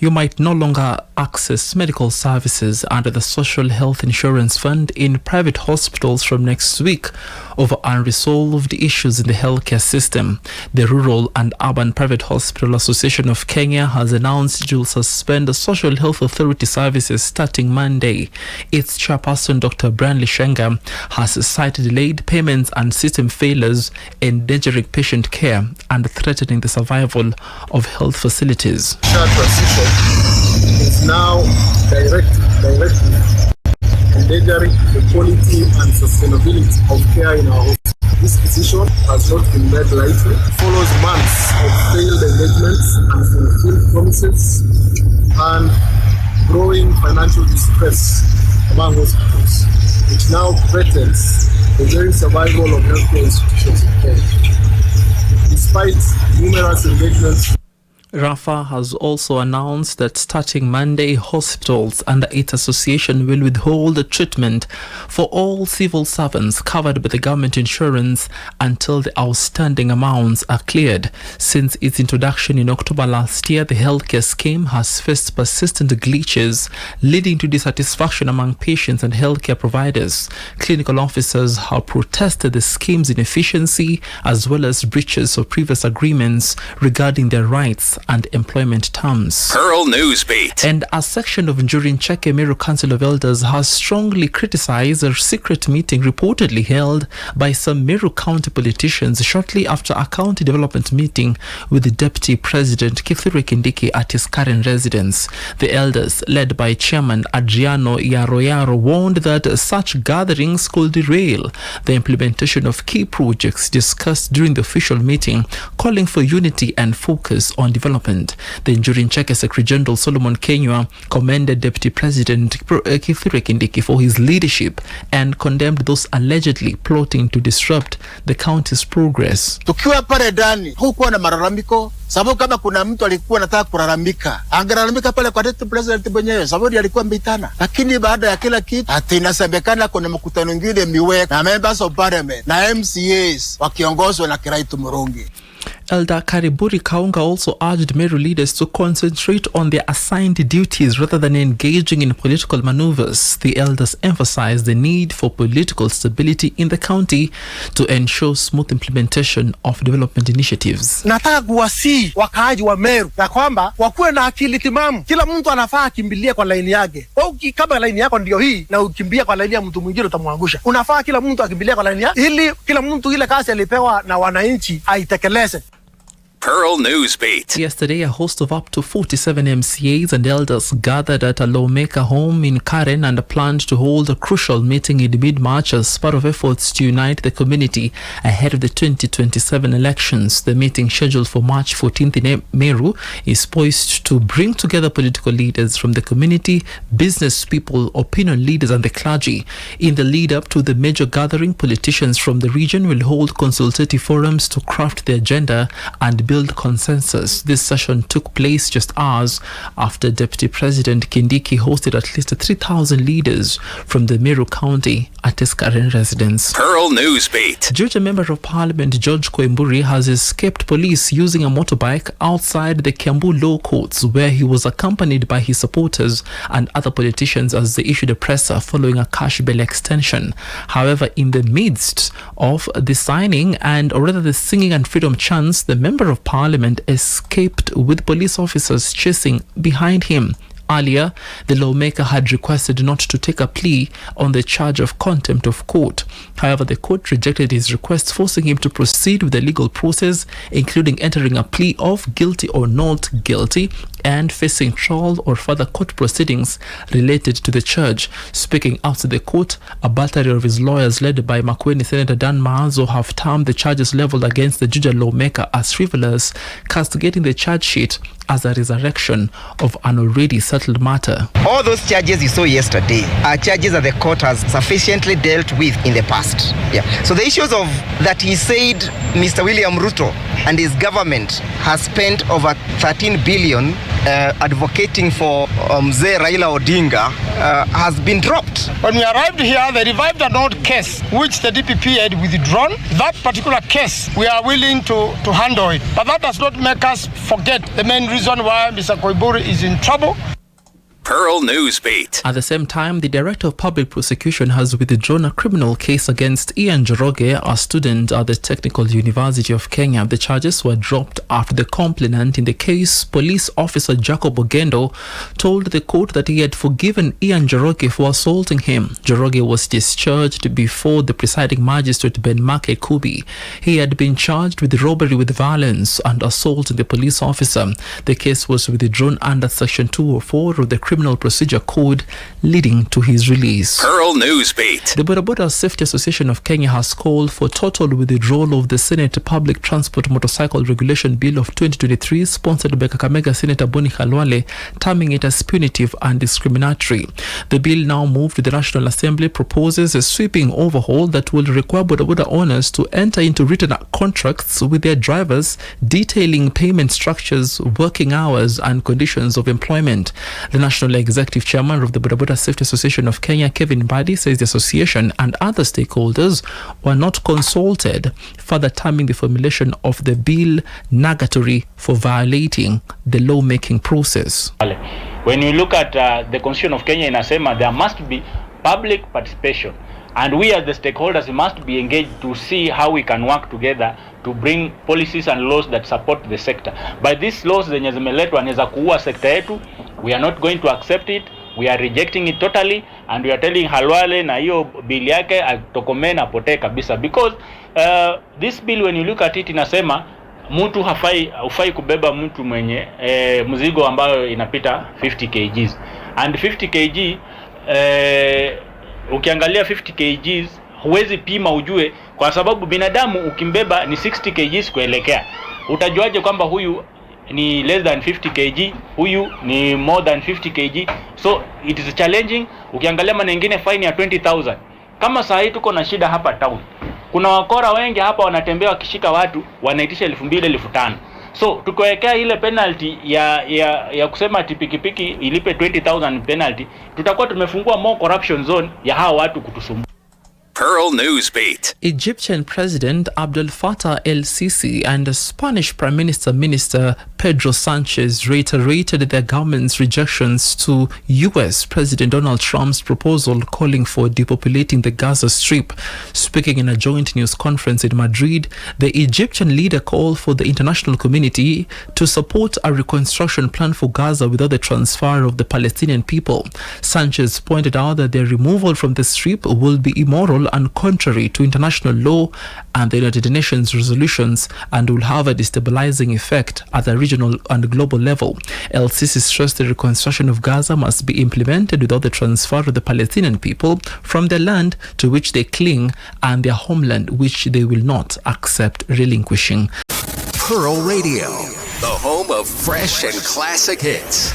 you might no longer access medical services under the Social Health Insurance Fund in private hospitals from next week over unresolved issues in the healthcare system. The Rural and Urban Private Hospital Association of Kenya has announced it will suspend the Social Health Authority services starting Monday. Its chairperson, Dr. Branley Shenga, has cited delayed payments and system failures endangering patient care and threatening the survival of health facilities. Transition is now directly endangering the quality and sustainability of care in our hospitals. This decision has not been made lightly. It follows months of failed engagements and fulfilled promises and growing financial distress among hospitals, which now threatens the very survival of healthcare institutions in Kenya. Despite numerous engagements, RAFA has also announced that starting Monday, hospitals under its association will withhold treatment for all civil servants covered by the government insurance until the outstanding amounts are cleared. Since its introduction in October last year, the healthcare scheme has faced persistent glitches, leading to dissatisfaction among patients and healthcare providers. Clinical officers have protested the scheme's inefficiency as well as breaches of previous agreements regarding their rights and employment terms. Pearl Newsbeat. And a section of Njuri, Ncheke, Meru Council of Elders has strongly criticized a secret meeting reportedly held by some Meru County politicians shortly after a county development meeting with the Deputy President Kithure Kindiki at his current residence. The elders, led by Chairman Adriano Yaroyaro, warned that such gatherings could derail the implementation of key projects discussed during the official meeting, calling for unity and focus on development. The Njuri Ncheke Secretary General Solomon Kenywa commended Deputy President Kithure Kindiki for his leadership and condemned those allegedly plotting to disrupt the county's progress. Tukiwa pale ndani hukuwa na malalamiko, sababu kama kuna mtu alikuwa anataka kulalamika, angelalamika pale kwa Deputy President mwenyewe, sababu alikuwa mbitana. Lakini baada ya kila kitu, ati inasemekana kuna mkutano mwingine miweka na members of parliament na MCAs wakiongozwa na Kiraitu Murungi. Elder Kariburi Kaunga also urged Meru leaders to concentrate on their assigned duties rather than engaging in political maneuvers. The elders emphasized the need for political stability in the county to ensure smooth implementation of development initiatives. Nataka kuwasihi wakaaji wa Meru na kwamba wakuwe na akili timamu. Kila mtu anafaa akimbilie kwa laini yake. Kama laini yako ndio hii na ukimbia kwa laini ya mtu mwingine utamwangusha. Unafaa kila mtu akimbilie kwa laini yake ili kila mtu ile kazi alipewa na wananchi aitekeleze. Pearl Newsbeat. Yesterday, a host of up to 47 MCAs and elders gathered at a lawmaker home in Karen and planned to hold a crucial meeting in mid-March as part of efforts to unite the community ahead of the 2027 elections. The meeting, scheduled for March 14th in Meru, is poised to bring together political leaders from the community, business people, opinion leaders and the clergy. In the lead-up to the major gathering, politicians from the region will hold consultative forums to craft the agenda and build consensus. This session took place just hours after Deputy President Kindiki hosted at least 3,000 leaders from the Meru County at his current residence. Pearl Newsbeat. Juja Member of Parliament Koimburi has escaped police using a motorbike outside the Kiambu Law Courts, where he was accompanied by his supporters and other politicians as they issued a presser following a cash bail extension. However, in the midst of the signing the singing and freedom chants, the Member of Parliament escaped with police officers chasing behind him. Earlier, the lawmaker had requested not to take a plea on the charge of contempt of court. However, the court rejected his request, forcing him to proceed with the legal process, including entering a plea of guilty or not guilty and facing trial or further court proceedings related to the charge. Speaking outside the court, a battery of his lawyers led by Makueni Senator Dan Maazo have termed the charges leveled against the Juja lawmaker as frivolous, castigating the charge sheet as a resurrection of an already settled matter. All those charges you saw yesterday are charges that the court has sufficiently dealt with in the past. So the issues of that he said Mr. William Ruto and his government has spent over 13 billion advocating for Mzee Raila Odinga has been dropped. When we arrived here, they revived an old case which the DPP had withdrawn. That particular case, we are willing to handle it. But that does not make us forget the main reason why Mr. Koimburi is in trouble. Pearl Newsbeat. At the same time, the Director of Public Prosecution has withdrawn a criminal case against Ian Njoroge, a student at the Technical University of Kenya. The charges were dropped after the complainant in the case, police officer Jacob Ogendo, told the court that he had forgiven Ian Njoroge for assaulting him. Njoroge was discharged before the presiding magistrate Ben Make Kubi. He had been charged with robbery with violence and assault the police officer. The case was withdrawn under Section 204 of the Criminal Procedure Code, leading to his release. Pearl Newsbeat. The Boda Boda Safety Association of Kenya has called for total withdrawal of the Senate Public Transport Motorcycle Regulation Bill of 2023, sponsored by Kakamega Senator Boni Khalwale, terming it as punitive and discriminatory. The bill, now moved to the National Assembly, proposes a sweeping overhaul that will require Boda Boda owners to enter into written contracts with their drivers detailing payment structures, working hours and conditions of employment. The National Executive Chairman of the Boda Boda Safety Association of Kenya, Kevin Mbadi, says the association and other stakeholders were not consulted, further terming the formulation of the bill nugatory for violating the lawmaking process. When you look at the Constitution of Kenya, inasema there must be public participation, and we as the stakeholders must be engaged to see how we can work together to bring policies and laws that support the sector. But these laws zenye zimeletwa ni za kuua sekta yetu. We are not going to accept it. We are rejecting it totally, and we are telling Halwale na hiyo bill yake atokomee na potee kabisa, because this bill, when you look at it, inasema mtu hufai kubeba mtu mwenye mzigo ambayo inapita 50 kgs, and 50 kg ukiangalia 50 kgs huwezi pima ujue, kwa sababu binadamu ukimbeba ni 60 kgs kuelekea. Utajuaje kwamba huyu ni less than 50 kg, huyu ni more than 50 kg? So it is challenging. Ukiangalia maana nyingine fine ya 20,000. Kama saa hii tuko na shida hapa town, kuna wakora wengi hapa wanatembea wakishika watu wanaitisha 2,000 5,000. So tukiwekea ile penalty ya kusema ati pikipiki ilipe 20,000 penalty, tutakuwa tumefungua more corruption zone ya hawa watu kutusumbua. Pearl Newsbeat. Egyptian President Abdel Fattah el-Sisi and Spanish Prime Minister Pedro Sanchez reiterated their government's rejections to US President Donald Trump's proposal calling for depopulating the Gaza Strip. Speaking in a joint news conference in Madrid, the Egyptian leader called for the international community to support a reconstruction plan for Gaza without the transfer of the Palestinian people. Sanchez pointed out that their removal from the Strip will be immoral and contrary to international law and the United Nations resolutions, and will have a destabilizing effect at the regional and global level. El-Sisi stressed the reconstruction of Gaza must be implemented without the transfer of the Palestinian people from their land to which they cling and their homeland which they will not accept relinquishing. Pearl Radio, the home of fresh and classic hits.